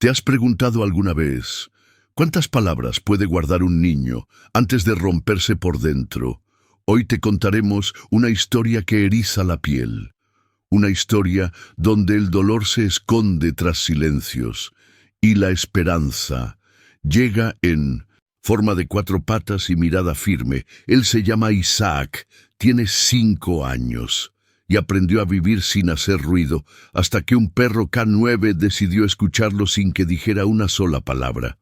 ¿Te has preguntado alguna vez cuántas palabras puede guardar un niño antes de romperse por dentro? Hoy te contaremos una historia que eriza la piel, una historia donde el dolor se esconde tras silencios y la esperanza llega en forma de 4 patas y mirada firme. Él se llama Isaac, tiene 5 años y aprendió a vivir sin hacer ruido hasta que un perro K9 decidió escucharlo sin que dijera una sola palabra.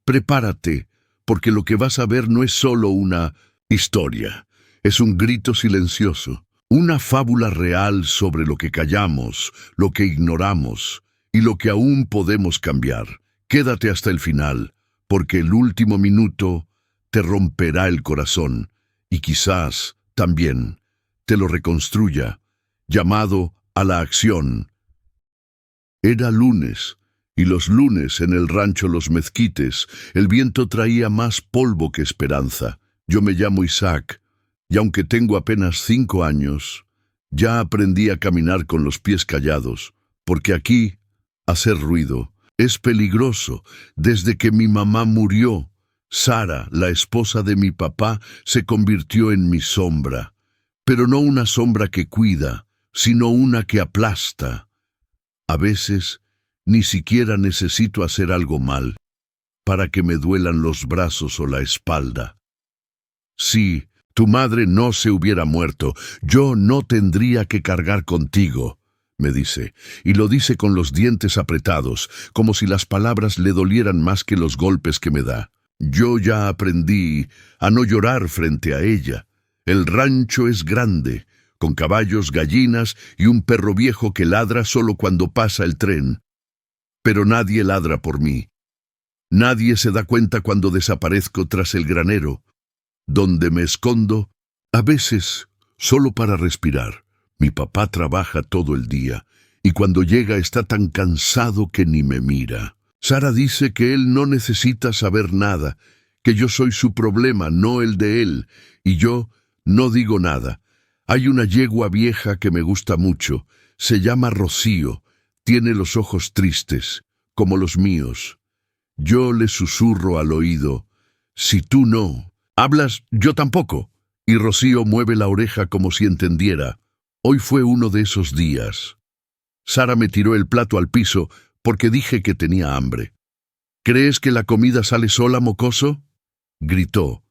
Prepárate, porque lo que vas a ver no es solo una historia, es un grito silencioso, una fábula real sobre lo que callamos, lo que ignoramos y lo que aún podemos cambiar. Quédate hasta el final, porque el último minuto te romperá el corazón y quizás también te lo reconstruya. Llamado a la acción. Era lunes, y los lunes en el rancho Los Mezquites, el viento traía más polvo que esperanza. Yo me llamo Isaac, y aunque tengo apenas 5 años, ya aprendí a caminar con los pies callados, porque aquí, hacer ruido, es peligroso. Desde que mi mamá murió, Sara, la esposa de mi papá, se convirtió en mi sombra, pero no una sombra que cuida, sino una que aplasta. A veces, ni siquiera necesito hacer algo mal para que me duelan los brazos o la espalda. Si tu madre no se hubiera muerto, yo no tendría que cargar contigo, me dice, y lo dice con los dientes apretados, como si las palabras le dolieran más que los golpes que me da. Yo ya aprendí a no llorar frente a ella. El rancho es grande, con caballos, gallinas y un perro viejo que ladra solo cuando pasa el tren. Pero nadie ladra por mí. Nadie se da cuenta cuando desaparezco tras el granero, donde me escondo, a veces solo para respirar. Mi papá trabaja todo el día, y cuando llega está tan cansado que ni me mira. Sara dice que él no necesita saber nada, que yo soy su problema, no el de él, y yo no digo nada. Hay una yegua vieja que me gusta mucho, se llama Rocío, tiene los ojos tristes, como los míos. Yo le susurro al oído, si tú no hablas, yo tampoco. Y Rocío mueve la oreja como si entendiera. Hoy fue uno de esos días. Sara me tiró el plato al piso porque dije que tenía hambre. ¿Crees que la comida sale sola, mocoso?, gritó.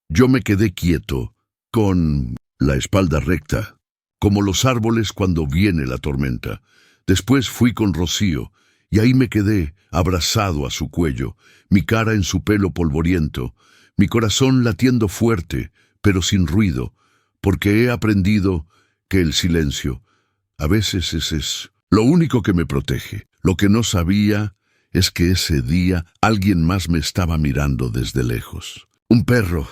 Yo me quedé quieto, con la espalda recta, como los árboles cuando viene la tormenta. Después fui con Rocío, y ahí me quedé, abrazado a su cuello, mi cara en su pelo polvoriento, mi corazón latiendo fuerte, pero sin ruido, porque he aprendido que el silencio, a veces es lo único que me protege. Lo que no sabía es que ese día alguien más me estaba mirando desde lejos. Un perro,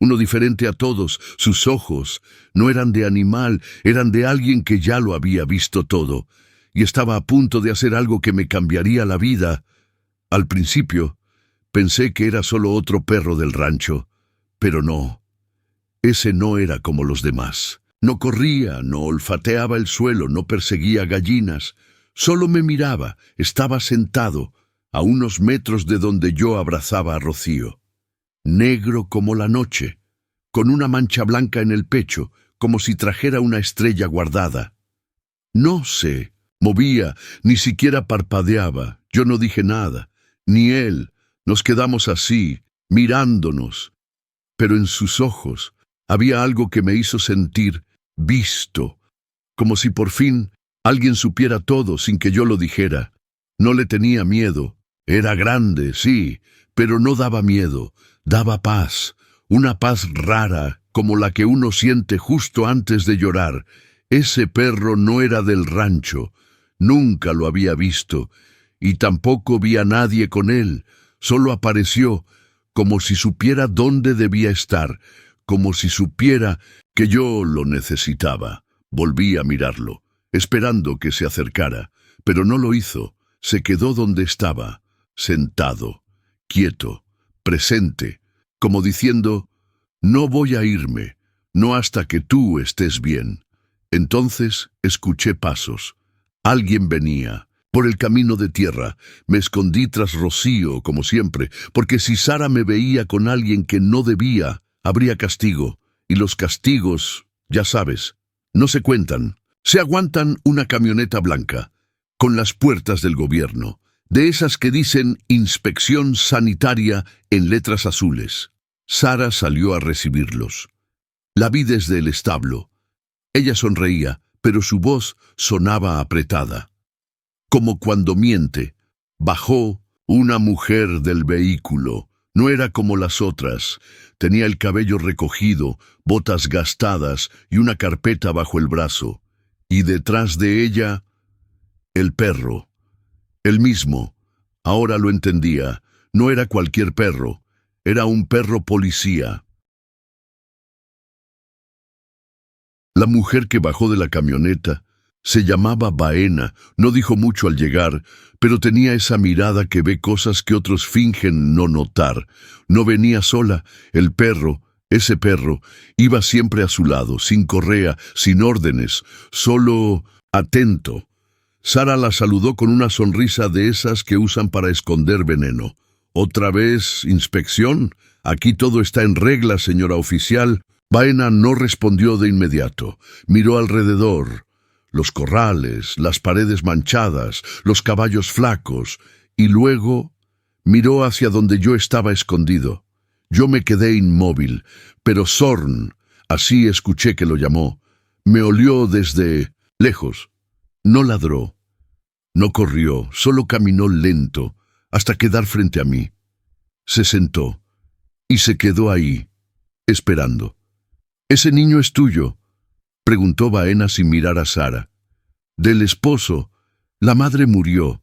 uno diferente a todos. Sus ojos no eran de animal, eran de alguien que ya lo había visto todo, y estaba a punto de hacer algo que me cambiaría la vida. Al principio, pensé que era solo otro perro del rancho, pero no. Ese no era como los demás. No corría, no olfateaba el suelo, no perseguía gallinas. Solo me miraba, estaba sentado, a unos metros de donde yo abrazaba a Rocío. Negro como la noche, con una mancha blanca en el pecho, como si trajera una estrella guardada. No se movía, ni siquiera parpadeaba. Yo no dije nada, ni él. Nos quedamos así, mirándonos. Pero en sus ojos había algo que me hizo sentir visto, como si por fin alguien supiera todo sin que yo lo dijera. No le tenía miedo. Era grande, sí, pero no daba miedo. Daba paz, una paz rara, como la que uno siente justo antes de llorar. Ese perro no era del rancho, nunca lo había visto, y tampoco vi a nadie con él. Solo apareció, como si supiera dónde debía estar, como si supiera que yo lo necesitaba. Volví a mirarlo, esperando que se acercara, pero no lo hizo. Se quedó donde estaba, sentado, quieto, presente, como diciendo, no voy a irme, no hasta que tú estés bien. Entonces escuché pasos. Alguien venía, Por el camino de tierra me escondí tras Rocío, como siempre, porque si Sara me veía con alguien que no debía, habría castigo. Y los castigos, ya sabes, no se cuentan. Se aguantan una camioneta blanca, con las puertas del gobierno, de esas que dicen inspección sanitaria en letras azules. Sara salió a recibirlos. La vi desde el establo. Ella sonreía, pero su voz sonaba apretada. Como cuando miente. Bajó una mujer del vehículo. No era como las otras. Tenía el cabello recogido, botas gastadas y una carpeta bajo el brazo. Y detrás de ella, el perro. El mismo. Ahora lo entendía. No era cualquier perro. Era un perro policía. La mujer que bajó de la camioneta se llamaba Baena. No dijo mucho al llegar, pero tenía esa mirada que ve cosas que otros fingen no notar. No venía sola. El perro, ese perro, iba siempre a su lado, sin correa, sin órdenes, solo atento. Sara la saludó con una sonrisa de esas que usan para esconder veneno. ¿Otra vez inspección? Aquí todo está en regla, señora oficial. Baena no respondió de inmediato. Miró alrededor. Los corrales, las paredes manchadas, los caballos flacos, y luego miró hacia donde yo estaba escondido. Yo me quedé inmóvil, pero Zorn, así escuché que lo llamó, me olió desde lejos. No ladró, no corrió, solo caminó lento hasta quedar frente a mí. Se sentó y se quedó ahí, esperando. «¿Ese niño es tuyo?», preguntó Baena sin mirar a Sara. «Del esposo. La madre murió.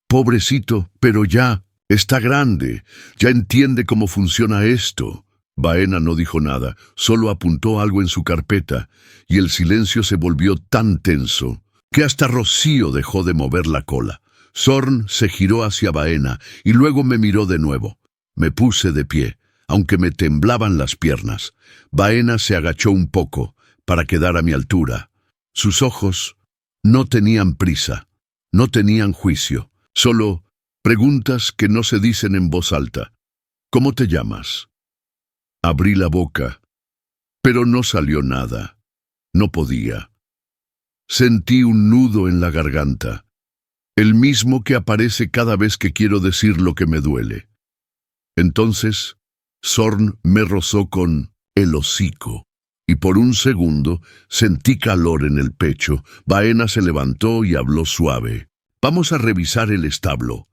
Pobrecito, pero ya está grande. Ya entiende cómo funciona esto». Baena no dijo nada, solo apuntó algo en su carpeta, y el silencio se volvió tan tenso que hasta Rocío dejó de mover la cola. Zorn se giró hacia Baena y luego me miró de nuevo. Me puse de pie, aunque me temblaban las piernas. Baena se agachó un poco para quedar a mi altura. Sus ojos no tenían prisa, no tenían juicio, solo preguntas que no se dicen en voz alta. «¿Cómo te llamas?». Abrí la boca, pero no salió nada. No podía. Sentí un nudo en la garganta, el mismo que aparece cada vez que quiero decir lo que me duele. Entonces, Zorn me rozó con el hocico, y por un segundo sentí calor en el pecho. Baena se levantó y habló suave. «Vamos a revisar el establo».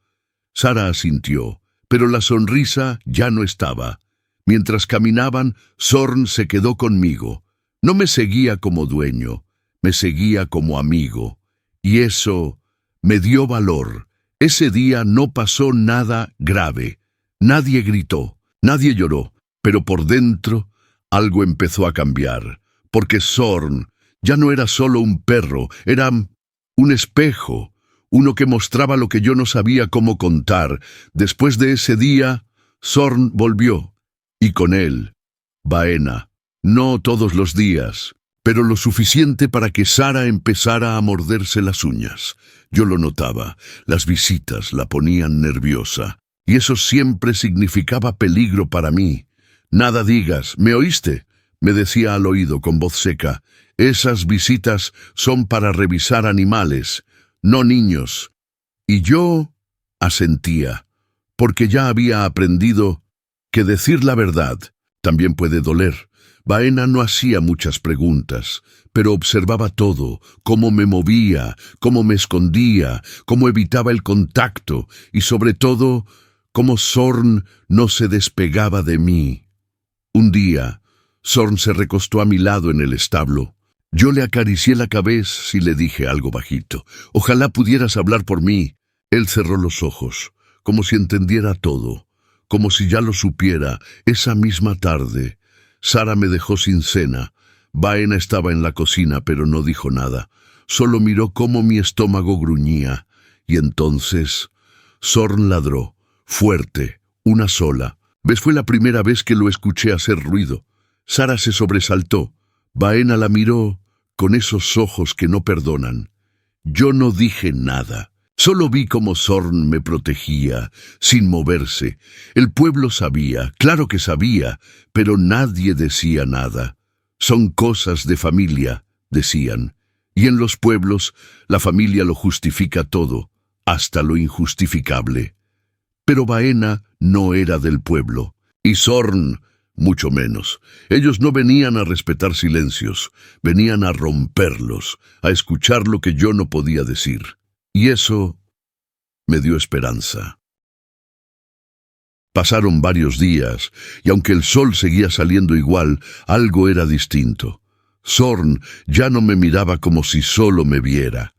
Sara asintió, pero la sonrisa ya no estaba. Mientras caminaban, Zorn se quedó conmigo. No me seguía como dueño, me seguía como amigo. Y eso me dio valor. Ese día no pasó nada grave. Nadie gritó, nadie lloró, pero por dentro algo empezó a cambiar, porque Zorn ya no era solo un perro, era un espejo, uno que mostraba lo que yo no sabía cómo contar. Después de ese día, Zorn volvió, y con él, Baena. No todos los días, pero lo suficiente para que Sara empezara a morderse las uñas. Yo lo notaba, las visitas la ponían nerviosa, y eso siempre significaba peligro para mí. «Nada digas, ¿me oíste?», me decía al oído con voz seca. «Esas visitas son para revisar animales, no niños». Y yo asentía, porque ya había aprendido que decir la verdad también puede doler. Baena no hacía muchas preguntas, pero observaba todo, cómo me movía, cómo me escondía, cómo evitaba el contacto, y sobre todo, cómo Zorn no se despegaba de mí. Un día, Zorn se recostó a mi lado en el establo. Yo le acaricié la cabeza y le dije algo bajito. «Ojalá pudieras hablar por mí». Él cerró los ojos, como si entendiera todo, como si ya lo supiera. Esa misma tarde, Sara me dejó sin cena. Baena estaba en la cocina, pero no dijo nada. Solo miró cómo mi estómago gruñía. Y entonces, Zorn ladró, fuerte, una sola. ¿Ves? Fue la primera vez que lo escuché hacer ruido. Sara se sobresaltó. Baena la miró con esos ojos que no perdonan. Yo no dije nada. Solo vi cómo Zorn me protegía, sin moverse. El pueblo sabía, claro que sabía, pero nadie decía nada. Son cosas de familia, decían. Y en los pueblos, la familia lo justifica todo, hasta lo injustificable. Pero Baena no era del pueblo, y Zorn mucho menos. Ellos no venían a respetar silencios, venían a romperlos, a escuchar lo que yo no podía decir. Y eso me dio esperanza. Pasaron varios días, y aunque el sol seguía saliendo igual, algo era distinto. Zorn ya no me miraba como si solo me viera.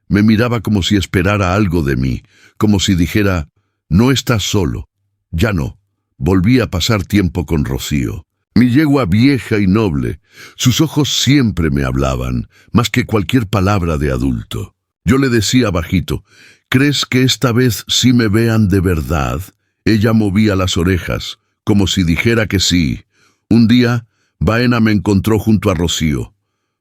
Me miraba como si esperara algo de mí, como si dijera, no estás solo. Ya no. Volví a pasar tiempo con Rocío. Mi yegua vieja y noble. Sus ojos siempre me hablaban, más que cualquier palabra de adulto. Yo le decía bajito, ¿crees que esta vez sí me vean de verdad? Ella movía las orejas, como si dijera que sí. Un día, Baena me encontró junto a Rocío.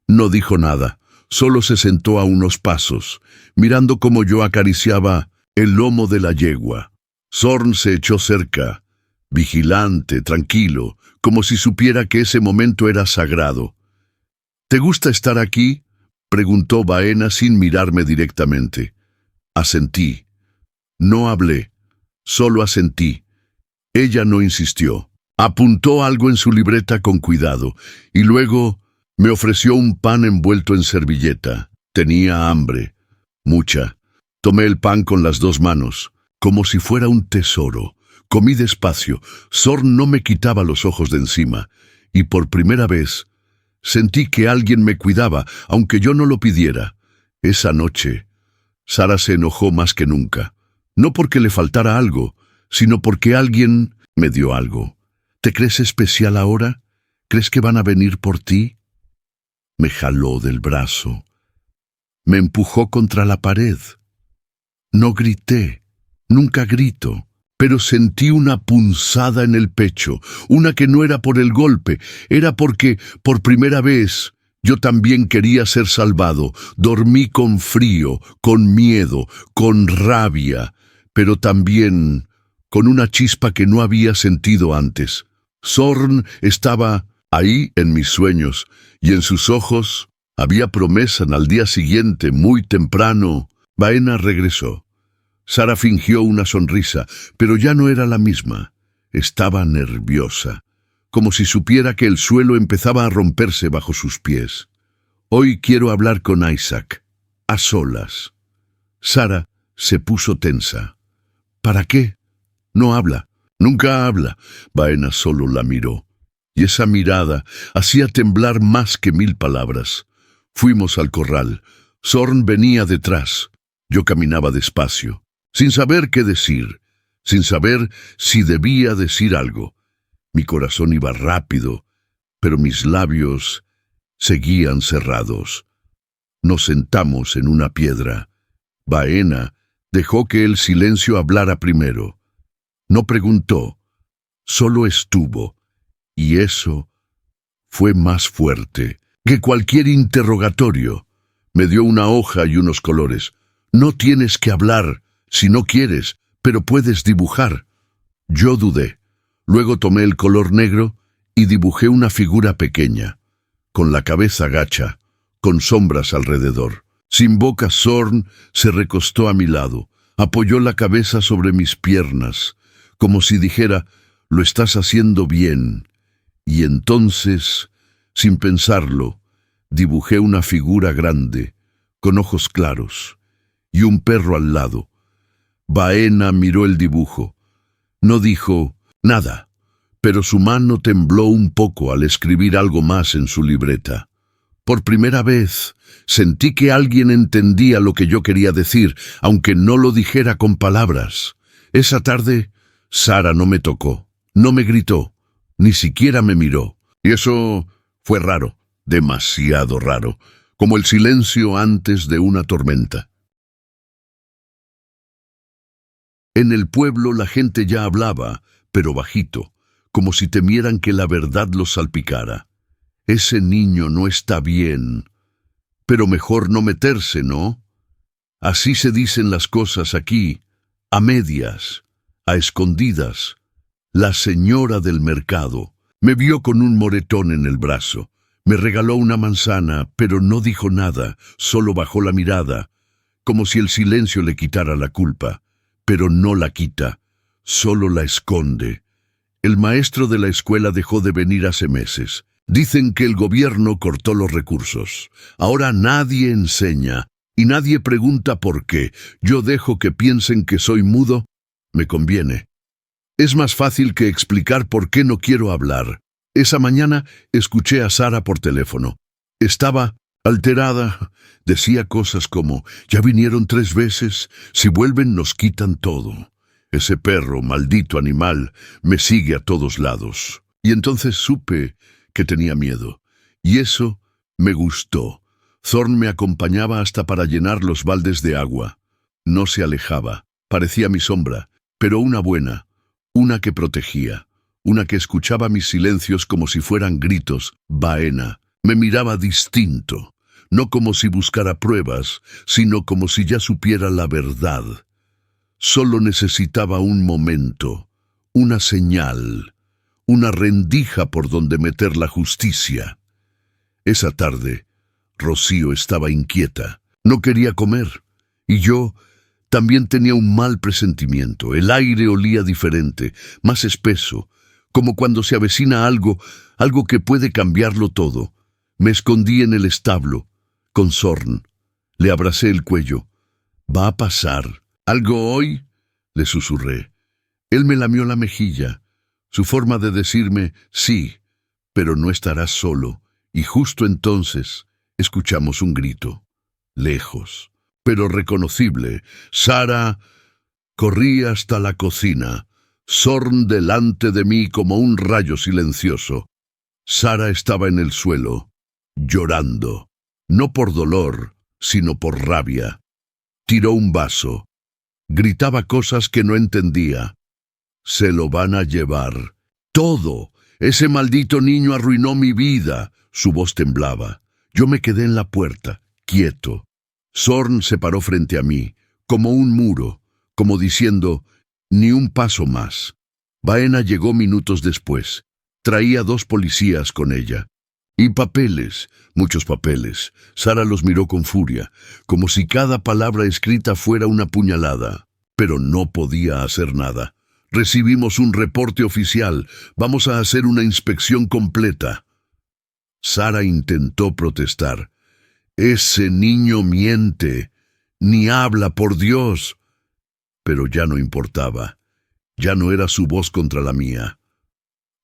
No dijo nada, solo se sentó a unos pasos, mirando cómo yo acariciaba el lomo de la yegua. Zorn se echó cerca, vigilante, tranquilo, como si supiera que ese momento era sagrado. ¿Te gusta estar aquí?, preguntó Baena sin mirarme directamente. Asentí. No hablé, solo asentí. Ella no insistió. Apuntó algo en su libreta con cuidado, y luego me ofreció un pan envuelto en servilleta. Tenía hambre, mucha. Tomé el pan con las dos manos, como si fuera un tesoro. Comí despacio. Zorn no me quitaba los ojos de encima, y por primera vez sentí que alguien me cuidaba, aunque yo no lo pidiera. Esa noche, Sara se enojó más que nunca. No porque le faltara algo, sino porque alguien me dio algo. ¿Te crees especial ahora? ¿Crees que van a venir por ti? Me jaló del brazo. Me empujó contra la pared. No grité, nunca grito. Pero sentí una punzada en el pecho, una que no era por el golpe, era porque, por primera vez, yo también quería ser salvado. Dormí con frío, con miedo, con rabia, pero también con una chispa que no había sentido antes. Zorn estaba ahí en mis sueños, y en sus ojos había promesa. Al día siguiente, muy temprano, Baena regresó. Sara fingió una sonrisa, pero ya no era la misma. Estaba nerviosa, como si supiera que el suelo empezaba a romperse bajo sus pies. Hoy quiero hablar con Isaac, a solas. Sara se puso tensa. ¿Para qué? No habla, nunca habla. Baena solo la miró, y esa mirada hacía temblar más que 1000 palabras. Fuimos al corral. Zorn venía detrás. Yo caminaba despacio, sin saber qué decir, sin saber si debía decir algo. Mi corazón iba rápido, pero mis labios seguían cerrados. Nos sentamos en una piedra. Baena dejó que el silencio hablara primero. No preguntó, solo estuvo, y eso fue más fuerte que cualquier interrogatorio. Me dio una hoja y unos colores. No tienes que hablar si no quieres, pero puedes dibujar. Yo dudé. Luego tomé el color negro y dibujé una figura pequeña, con la cabeza gacha, con sombras alrededor. Sin boca, Zorn se recostó a mi lado, apoyó la cabeza sobre mis piernas, como si dijera, lo estás haciendo bien. Y entonces, sin pensarlo, dibujé una figura grande, con ojos claros, y un perro al lado. Baena miró el dibujo. No dijo nada, pero su mano tembló un poco al escribir algo más en su libreta. Por primera vez sentí que alguien entendía lo que yo quería decir, aunque no lo dijera con palabras. Esa tarde, Sara no me tocó, no me gritó, ni siquiera me miró. Y eso fue raro, demasiado raro, como el silencio antes de una tormenta. En el pueblo la gente ya hablaba, pero bajito, como si temieran que la verdad los salpicara. Ese niño no está bien, pero mejor no meterse, ¿no? Así se dicen las cosas aquí, a medias, a escondidas. La señora del mercado me vio con un moretón en el brazo. Me regaló una manzana, pero no dijo nada, solo bajó la mirada, como si el silencio le quitara la culpa. Pero no la quita, solo la esconde. El maestro de la escuela dejó de venir hace meses. Dicen que el gobierno cortó los recursos. Ahora nadie enseña y nadie pregunta por qué. Yo dejo que piensen que soy mudo. Me conviene. Es más fácil que explicar por qué no quiero hablar. Esa mañana escuché a Sara por teléfono. Estaba alterada. Decía cosas como, ya vinieron 3 veces, si vuelven nos quitan todo. Ese perro, maldito animal, me sigue a todos lados. Y entonces supe que tenía miedo. Y eso me gustó. Thorn me acompañaba hasta para llenar los baldes de agua. No se alejaba. Parecía mi sombra, pero una buena, una que protegía, una que escuchaba mis silencios como si fueran gritos. Baena me miraba distinto, no como si buscara pruebas, sino como si ya supiera la verdad. Solo necesitaba un momento, una señal, una rendija por donde meter la justicia. Esa tarde, Rocío estaba inquieta. No quería comer. Y yo también tenía un mal presentimiento. El aire olía diferente, más espeso, como cuando se avecina algo que puede cambiarlo todo. Me escondí en el establo, con Thorn. Le abracé el cuello. «¿Va a pasar algo hoy?», le susurré. Él me lamió la mejilla. Su forma de decirme, sí, pero no estarás solo. Y justo entonces escuchamos un grito, lejos, pero reconocible. Sara corrí hasta la cocina, Thorn delante de mí como un rayo silencioso. Sara estaba en el suelo, llorando, no por dolor, sino por rabia. Tiró un vaso. Gritaba cosas que no entendía. Se lo van a llevar. Todo. Ese maldito niño arruinó mi vida. Su voz temblaba. Yo me quedé en la puerta, quieto. Thorn se paró frente a mí, como un muro, como diciendo, ni un paso más. Baena llegó minutos después. Traía 2 policías con ella. Y papeles, muchos papeles. Sara los miró con furia, como si cada palabra escrita fuera una puñalada. Pero no podía hacer nada. Recibimos un reporte oficial. Vamos a hacer una inspección completa. Sara intentó protestar. Ese niño miente. Ni habla, por Dios. Pero ya no importaba. Ya no era su voz contra la mía.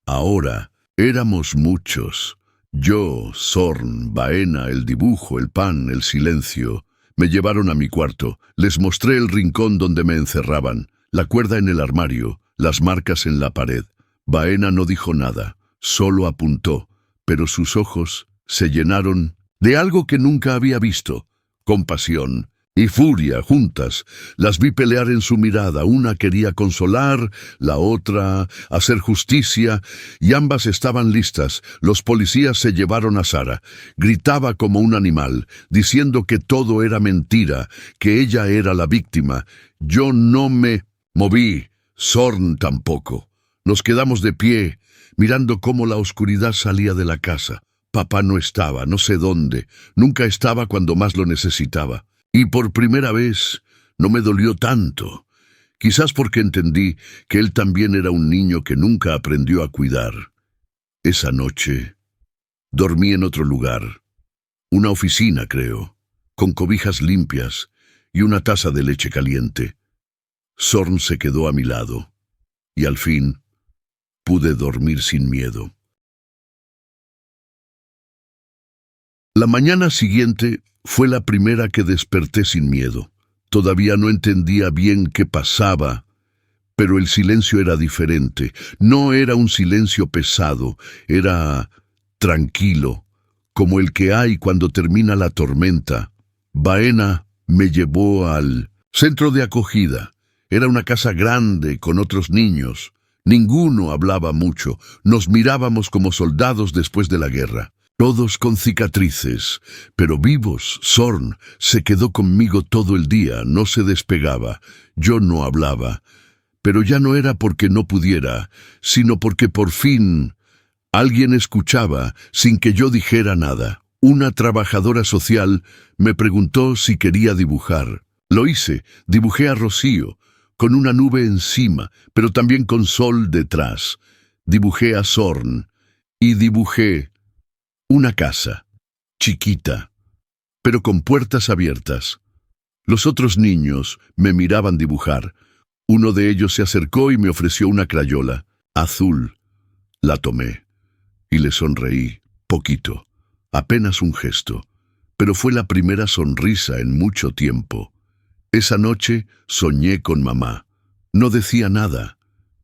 Ahora éramos muchos. Yo, Thorn, Baena, el dibujo, el pan, el silencio. Me llevaron a mi cuarto. Les mostré el rincón donde me encerraban, la cuerda en el armario, las marcas en la pared. Baena no dijo nada, solo apuntó, pero sus ojos se llenaron de algo que nunca había visto, compasión y furia juntas. Las vi pelear en su mirada. Una quería consolar, la otra hacer justicia, y ambas estaban listas. Los policías se llevaron a Sara. Gritaba como un animal, diciendo que todo era mentira, que ella era la víctima. Yo no me moví, Thorn tampoco. Nos quedamos de pie, mirando cómo la oscuridad salía de la casa. Papá no estaba, no sé dónde. Nunca estaba cuando más lo necesitaba. Y por primera vez no me dolió tanto, quizás porque entendí que él también era un niño que nunca aprendió a cuidar. Esa noche dormí en otro lugar, una oficina, creo, con cobijas limpias y una taza de leche caliente. Thorn se quedó a mi lado, y al fin pude dormir sin miedo. La mañana siguiente fue la primera que desperté sin miedo. Todavía no entendía bien qué pasaba, pero el silencio era diferente. No era un silencio pesado, era tranquilo, como el que hay cuando termina la tormenta. Baena me llevó al centro de acogida. Era una casa grande con otros niños. Ninguno hablaba mucho. Nos mirábamos como soldados después de la guerra. todos con cicatrices, pero vivos. Zorn se quedó conmigo todo el día, no se despegaba. Yo no hablaba, pero ya no era porque no pudiera, sino porque por fin alguien escuchaba sin que yo dijera nada. Una trabajadora social me preguntó si quería dibujar. Lo hice, dibujé a Rocío, con una nube encima, pero también con sol detrás. Dibujé a Zorn y dibujé una casa, chiquita, pero con puertas abiertas. Los otros niños me miraban dibujar. Uno de ellos se acercó y me ofreció una crayola, azul. La tomé y le sonreí, poquito, apenas un gesto, pero fue la primera sonrisa en mucho tiempo. Esa noche soñé con mamá. No decía nada,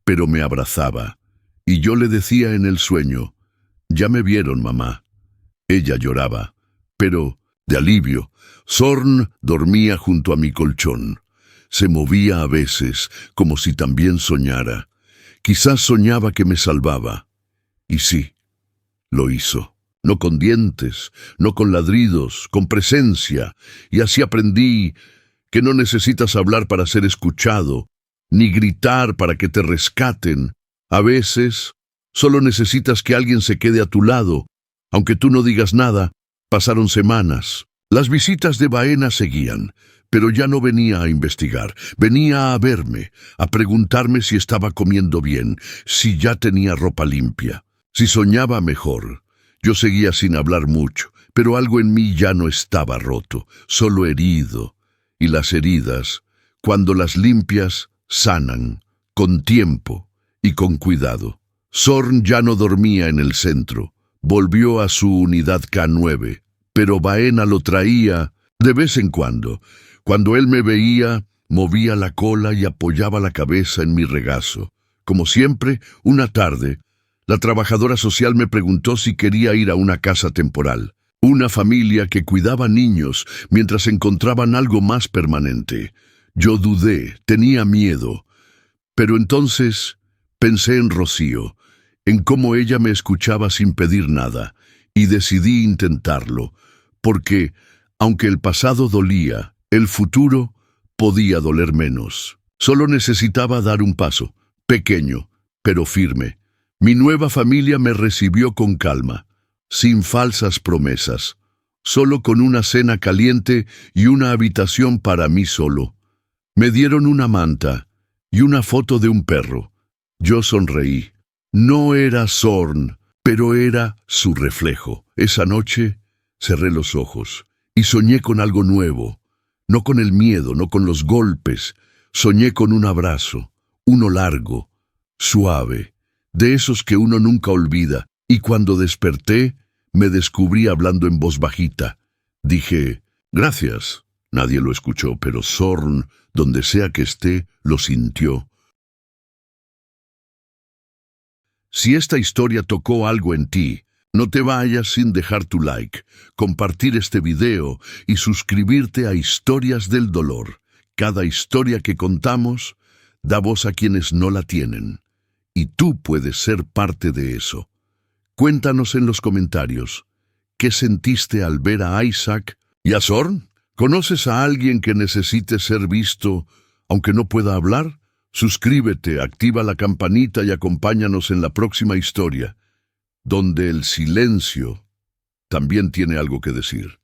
pero me abrazaba, y yo le decía en el sueño, «Ya me vieron, mamá». Ella lloraba, pero, de alivio, Zorn dormía junto a mi colchón. Se movía a veces, como si también soñara. Quizás soñaba que me salvaba. Y sí, lo hizo. No con dientes, no con ladridos, con presencia. Y así aprendí que no necesitas hablar para ser escuchado, ni gritar para que te rescaten. A veces, solo necesitas que alguien se quede a tu lado. Aunque tú no digas nada, pasaron semanas. Las visitas de Baena seguían, pero ya no venía a investigar. Venía a verme, a preguntarme si estaba comiendo bien, si ya tenía ropa limpia, si soñaba mejor. Yo seguía sin hablar mucho, pero algo en mí ya no estaba roto, solo herido. Y las heridas, cuando las limpias, sanan, con tiempo y con cuidado. Zorn ya no dormía en el centro. Volvió a su unidad K9, pero Baena lo traía de vez en cuando. Cuando él me veía, movía la cola y apoyaba la cabeza en mi regazo. Como siempre, una tarde, la trabajadora social me preguntó si quería ir a una casa temporal, una familia que cuidaba niños mientras encontraban algo más permanente. Yo dudé, tenía miedo, pero entonces pensé en Rocío, en cómo ella me escuchaba sin pedir nada, y decidí intentarlo, porque, aunque el pasado dolía, el futuro podía doler menos. Solo necesitaba dar un paso, pequeño, pero firme. Mi nueva familia me recibió con calma, sin falsas promesas, solo con una cena caliente y una habitación para mí solo. Me dieron una manta y una foto de un perro. Yo sonreí. No era Zorn, pero era su reflejo. Esa noche cerré los ojos y soñé con algo nuevo. No con el miedo, no con los golpes. Soñé con un abrazo, uno largo, suave, de esos que uno nunca olvida. Y cuando desperté, me descubrí hablando en voz bajita. Dije, «Gracias». Nadie lo escuchó, pero Zorn, donde sea que esté, lo sintió. Si esta historia tocó algo en ti, no te vayas sin dejar tu like, compartir este video y suscribirte a Historias del Dolor. Cada historia que contamos da voz a quienes no la tienen. Y tú puedes ser parte de eso. Cuéntanos en los comentarios, ¿qué sentiste al ver a Isaac y a Zorn? ¿Conoces a alguien que necesite ser visto, aunque no pueda hablar? Suscríbete, activa la campanita y acompáñanos en la próxima historia, donde el silencio también tiene algo que decir.